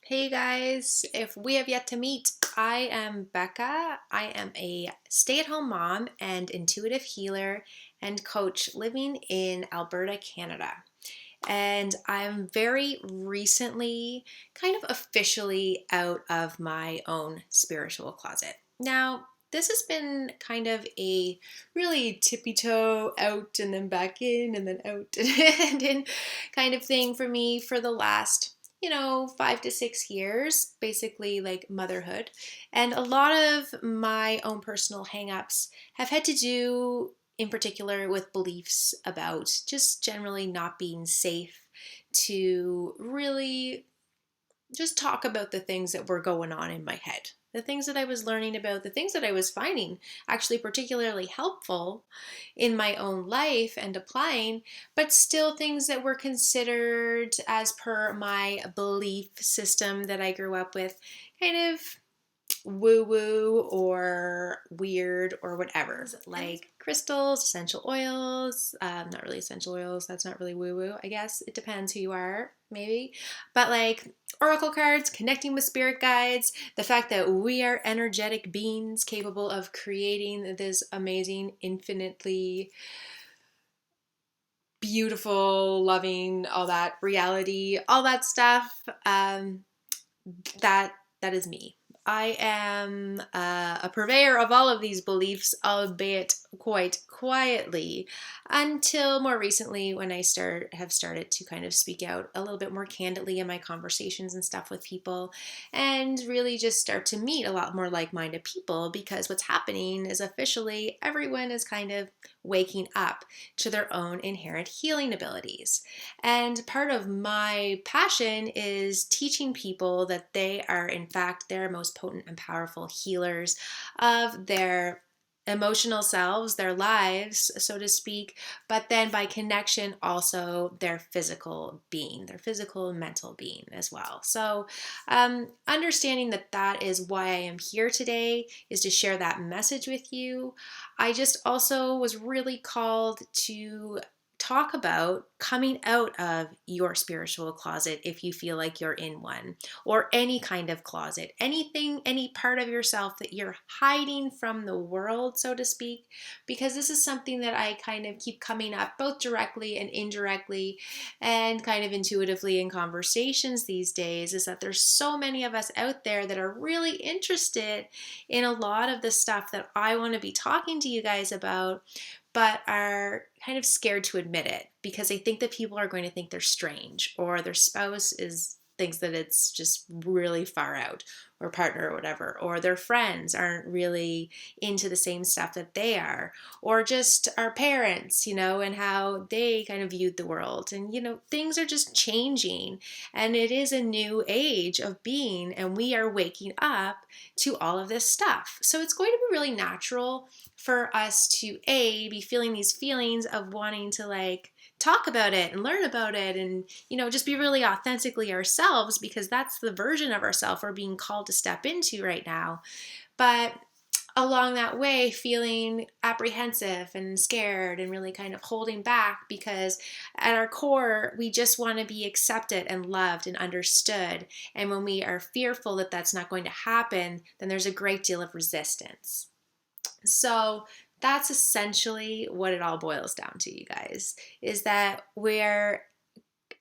Hey guys, if we have yet to meet, I am Becca. I am a stay-at-home mom and intuitive healer and coach living in Alberta, Canada. And I'm very recently kind of officially out of my own spiritual closet. Now, this has been kind of a really tippy toe out and then back in and then out and in kind of thing for me for the last 5 to 6 years, basically like motherhood. And a lot of my own personal hangups have had to do, in particular, with beliefs about just generally not being safe to really just talk about the things that were going on in my head. The things that I was learning about, the things that I was finding actually particularly helpful in my own life and applying, but still things that were considered, as per my belief system that I grew up with, kind of woo woo or weird or whatever, like crystals, essential oils. Not really essential oils, that's not really woo woo, I guess. It depends who you are, maybe. But like oracle cards, connecting with spirit guides, the fact that we are energetic beings capable of creating this amazing, infinitely beautiful, loving, all that reality, all that stuff. That is me. I am a purveyor of all of these beliefs, albeit quite quietly, until more recently when I have started to kind of speak out a little bit more candidly in my conversations and stuff with people, and really just start to meet a lot more like-minded people, because what's happening is officially everyone is kind of waking up to their own inherent healing abilities. And part of my passion is teaching people that they are, in fact, their most potent and powerful healers of their emotional selves, their lives, so to speak, but then by connection, also their physical being, their physical and mental being as well. So, understanding that that is why I am here today is to share that message with you. I just also was really called to talk about coming out of your spiritual closet if you feel like you're in one, or any kind of closet, anything, any part of yourself that you're hiding from the world, so to speak, because this is something that I kind of keep coming up both directly and indirectly and kind of intuitively in conversations these days, is that there's so many of us out there that are really interested in a lot of the stuff that I want to be talking to you guys about, but are kind of scared to admit it because they think that people are going to think they're strange, or their spouse thinks that it's just really far out, or partner or whatever, or their friends aren't really into the same stuff that they are, or just our parents, and how they kind of viewed the world. And, things are just changing, and it is a new age of being, and we are waking up to all of this stuff. So it's going to be really natural for us to be feeling these feelings of wanting to talk about it and learn about it, and just be really authentically ourselves, because that's the version of ourselves we're being called to step into right now. But along that way, feeling apprehensive and scared and really kind of holding back, because at our core we just want to be accepted and loved and understood. And when we are fearful that that's not going to happen, then there's a great deal of resistance. So that's essentially what it all boils down to, you guys, is that we're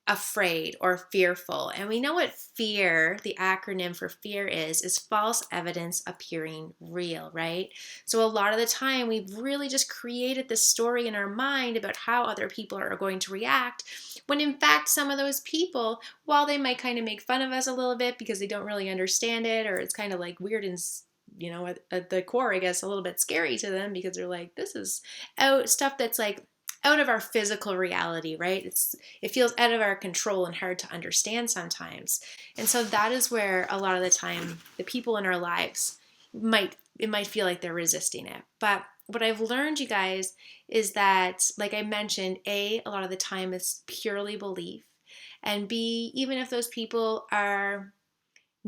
afraid or fearful. And we know what fear, the acronym for fear is false evidence appearing real, right? So a lot of the time we've really just created this story in our mind about how other people are going to react, when in fact some of those people, while they might kind of make fun of us a little bit because they don't really understand it, or it's kind of like weird and at the core, I guess, a little bit scary to them, because they're like, this is stuff that's like out of our physical reality, right? It feels out of our control and hard to understand sometimes. And so that is where a lot of the time the people in our lives might feel like they're resisting it. But what I've learned, you guys, is that, like I mentioned, a lot of the time it's purely belief, and B, even if those people are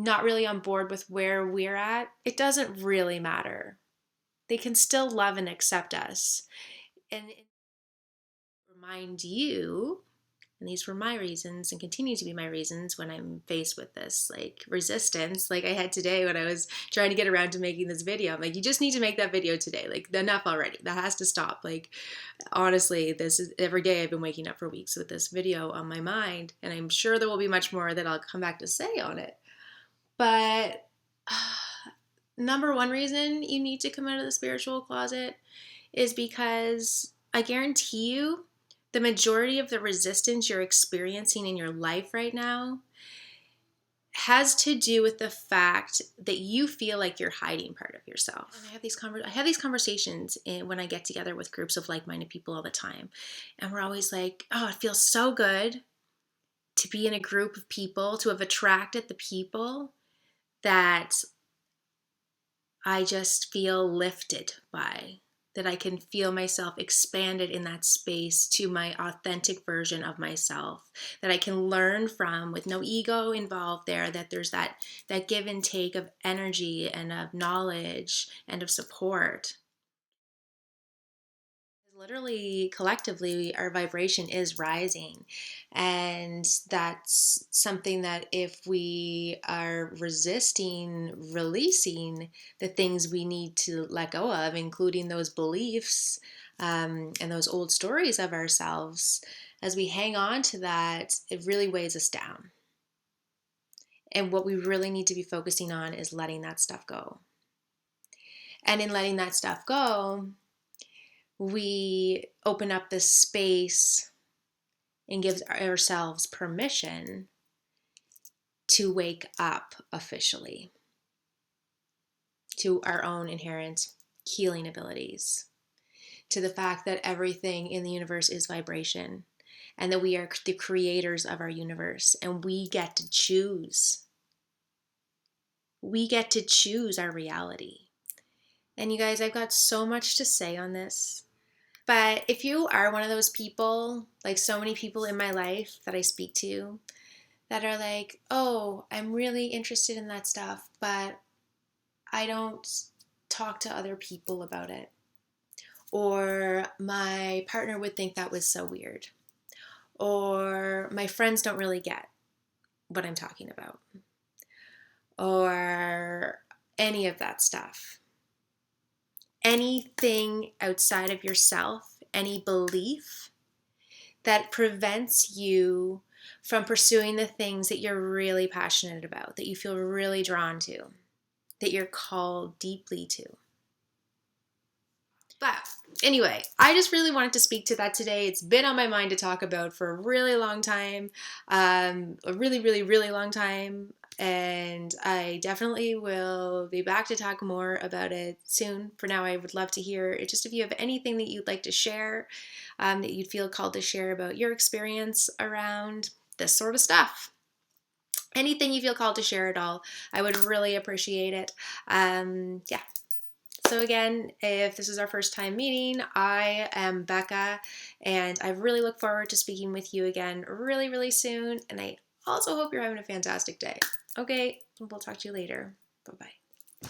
not really on board with where we're at, it doesn't really matter. They can still love and accept us. And remind you And these were my reasons and continue to be my reasons when I'm faced with this like resistance like I had today when I was trying to get around to making this video. I'm like, you just need to make that video today. Like, enough already. That has to stop. Like, honestly, this is every day I've been waking up for weeks with this video on my mind, and I'm sure there will be much more that I'll come back to say on it. But number one reason you need to come out of the spiritual closet is because I guarantee you the majority of the resistance you're experiencing in your life right now has to do with the fact that you feel like you're hiding part of yourself. And I have these conversations when I get together with groups of like-minded people all the time. And we're always like, oh, it feels so good to be in a group of people, to have attracted the people that I just feel lifted by, that I can feel myself expanded in that space to my authentic version of myself, that I can learn from with no ego involved there, that there's that give and take of energy and of knowledge and of support. Literally, collectively, our vibration is rising. And that's something that if we are resisting releasing the things we need to let go of, including those beliefs and those old stories of ourselves, as we hang on to that, it really weighs us down. And what we really need to be focusing on is letting that stuff go. And in letting that stuff go, we open up this space and give ourselves permission to wake up officially to our own inherent healing abilities, to the fact that everything in the universe is vibration, and that we are the creators of our universe, and we get to choose. We get to choose our reality. And you guys, I've got so much to say on this. But if you are one of those people, like so many people in my life that I speak to, that are like, oh, I'm really interested in that stuff, but I don't talk to other people about it. Or my partner would think that was so weird. Or my friends don't really get what I'm talking about. Or any of that stuff. Anything outside of yourself, any belief that prevents you from pursuing the things that you're really passionate about, that you feel really drawn to, that you're called deeply to. But anyway, I just really wanted to speak to that today. It's been on my mind to talk about for a really long time, a really, really, really long time. And I definitely will be back to talk more about it soon. For now, I would love to hear just if you have anything that you'd like to share, that you'd feel called to share about your experience around this sort of stuff. Anything you feel called to share at all, I would really appreciate it. Yeah. So again, if this is our first time meeting, I am Becca, and I really look forward to speaking with you again really, really soon. And I also hope you're having a fantastic day. Okay, we'll talk to you later. Bye-bye.